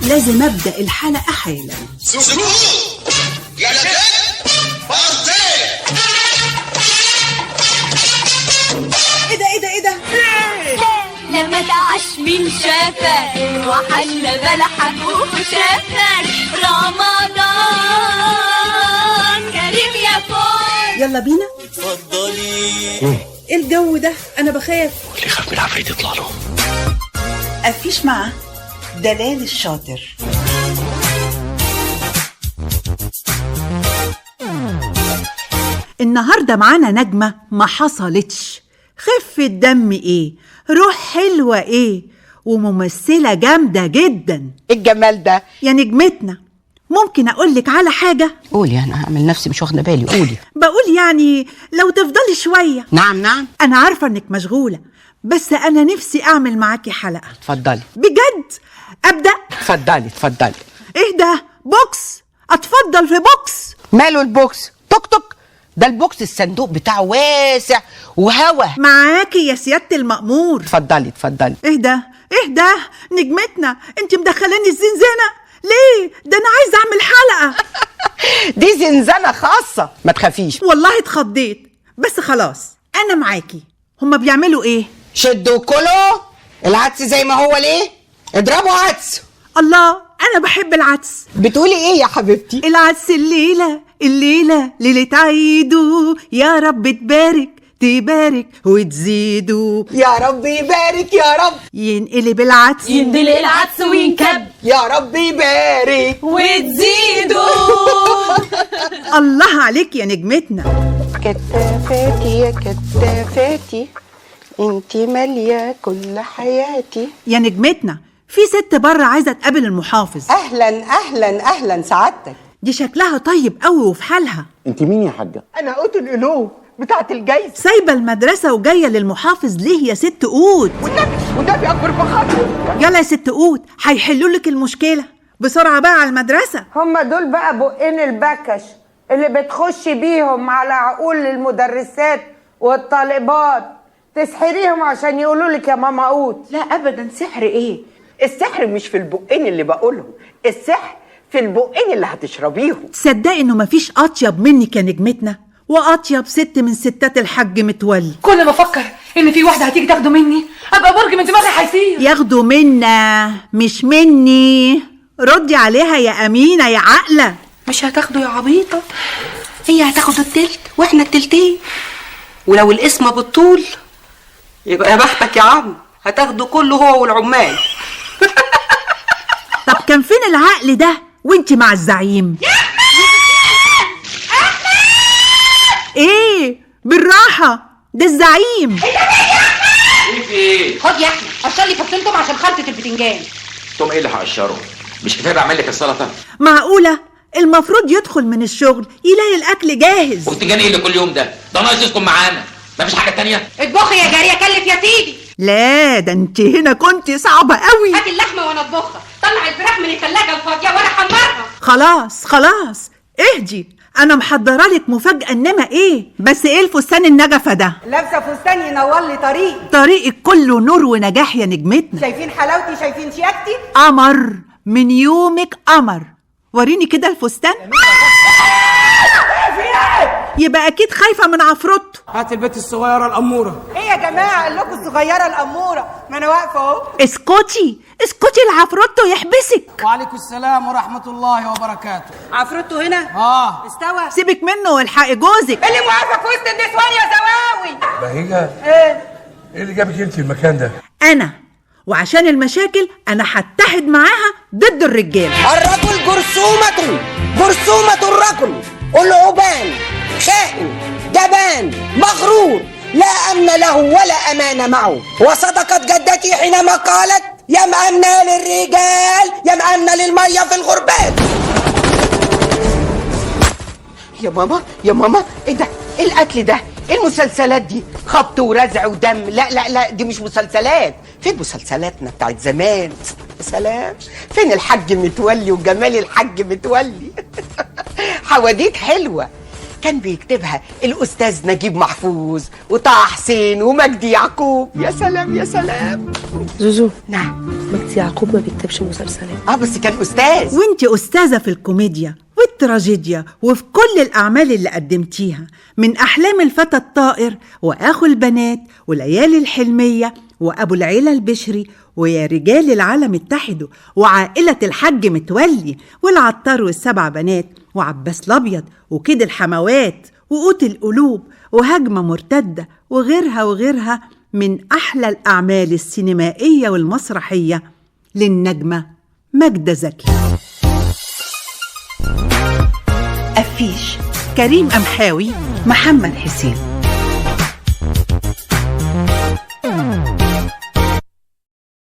لازم ابدأ الحلقة حالا. سكوت يا لجان بارتي. ايه ده لما تعش من شافك وحل بلحك وشافك رمضان كريم يا فول. يلا بينا. اتفضلي. ايه الجو ده؟ انا بخاف. واللي يخاف من العفريت يطلع له. أفيش معاه دلال الشاطر. النهاردة معانا نجمة ما حصلتش، خفة دم ايه، روح حلوة ايه، وممثلة جامدة جدا. الجمال ده يا نجمتنا، ممكن أقولك على حاجة؟ قولي، انا هعمل نفسي مش واخده بالي. قولي. بقول يعني لو تفضلي شوية. نعم. أنا عارفة إنك مشغولة، بس أنا نفسي أعمل معاكي حلقة. اتفضلي بجد؟ أبدأ؟ اتفضلي. إيه ده؟ بوكس؟ أتفضل في بوكس؟ ماله البوكس؟ توك ده البوكس الصندوق بتاعه واسع وهوا. معاكي يا سيادة المأمور. اتفضلي. إيه ده؟ نجمتنا، أنت مدخلاني الزنزانة ليه؟ ده أنا عايزة أعمل حلقة. دي زنزانة خاصة، ما تخافيش. والله اتخضيت، بس خلاص أنا معاكي. هما بيعملوا إيه؟ شدوا كله العدس زي ما هو. ليه؟ اضربوا عدس. الله، أنا بحب العدس. بتقولي ايه يا حبيبتي؟ العدس الليلة ليلة عيده، يا رب تبارك وتزيدوا. يا رب يبارك يا رب. ينقلب العدس، يندلق العدس وينكب، يا رب يبارك وتزيدوا. الله عليك يا نجمتنا. كتافاتي يا كتافاتي، انتي مالية كل حياتي. يا نجمتنا، في ست بره عايزة تقابل المحافظ. اهلا سعادتك. دي شكلها طيب قوي وفي حالها. انت مين يا حاجة؟ انا قوت القلوب بتاعت الجايزة. سايبة المدرسة وجاية للمحافظ ليه يا ست قوت؟ والنبي اكبر بخاطر. يلا يا ست قوت، هيحلوا لك المشكلة بسرعة بقى على المدرسة. هم دول بقى بقين البكش اللي بتخش بيهم على عقول المدرسات والطالبات تسحريهم عشان يقولوا لك يا ماما قوت. لا ابدا، سحر ايه؟ السحر مش في البقين اللي بقولهم، السحر في البقين اللي هتشربيهم. تصدقي انه مفيش اطيب منك يا نجمتنا، واطيب ست من ستات الحاج متولي. كل ما افكر ان في واحده هتيجي تاخده مني ابقى برج من دماغي هيصير. ياخدوا منا مش مني. ردي عليها يا امينه يا عقله. مش هتاخده يا عبيطه، هي هتاخد التلت واحنا التلتين، ولو القسمه بالطول يبقى يا بختك يا عم، هتاخده كله هو والعمال. طب كان فين العقل ده وانتي مع الزعيم؟ ايه بالراحه، ده الزعيم. ايه خد يا احمد قشر لي فصلتهم عشان خلطه البتنجان. توم ايه اللي هقشره؟ مش كفايه بعمل لك السلطه؟ معقوله المفروض يدخل من الشغل يلاقي الاكل جاهز. وبتنجان ايه اللي كل يوم ده ناقص يسكن معانا. مفيش حاجه تانية؟ اطبخي يا جاريه، كلف يا سيدي. لا ده انت هنا كنت صعبه قوي. هات اللحمه وانا اطبخها، طلع الفراخ من الثلاجه الفاضيه وانا احمرها. خلاص اهدي، انا محضره لك مفاجاه. انما ايه بس؟ ايه الفستان النجفه ده؟ لابسه فستان ينور لي طريقك كله نور ونجاح يا نجمتنا. شايفين حلاوتي، شايفين شياكتي. قمر من يومك قمر. وريني كده الفستان. يبقى اكيد خايفه من عفروته. هات البت الصغيره الاموره. ايه يا جماعه قال لكم الصغيره الاموره؟ ما انا واقفه اهو. اسكتي لعفروته يحبسك. وعليكم السلام ورحمه الله وبركاته. عفروته هنا؟ استوى. سيبك منه والحقي جوزك. اللي موقفه في وسط النسوان يا زواوي. بهيجه، ايه اللي جابك انت المكان ده؟ انا وعشان المشاكل انا هتحد معاها ضد الرجال. الرجل جرثومة الرجل، العبان، خائن، جبان، مغرور، لا أمن له ولا أمان معه. وصدقت جدتي حينما قالت: يا مأمنة للرجال يا مأمنة للمية في الغربان. يا ماما ايه ده؟ ايه القتل ده؟ ايه المسلسلات دي؟ خبط ورزع ودم. لا دي مش مسلسلات. فين مسلسلاتنا بتاعت زمان؟ يا سلام، فين الحاج متولي وجمال الحاج متولي؟ حواديت حلوة كان بيكتبها الأستاذ نجيب محفوظ وطه حسين ومجدي يعقوب. يا سلام. زوزو، نعم. ما يعقوب ما بيكتبش مسلسلات. بس كان أستاذ. وانت أستاذة في الكوميديا والتراجيديا وفي كل الأعمال اللي قدمتيها، من أحلام الفتى الطائر وأخو البنات والليالي الحلمية وأبو العيلة البشري ويا رجال العالم اتحدوا وعائلة الحاج متولي والعطار والسبع بنات وعباس الأبيض وكيد الحموات وقوت القلوب وهجمة مرتدة وغيرها وغيرها من أحلى الأعمال السينمائية والمسرحية للنجمة ماجدة زكي. أفيش كريم أمحاوي، محمد حسين.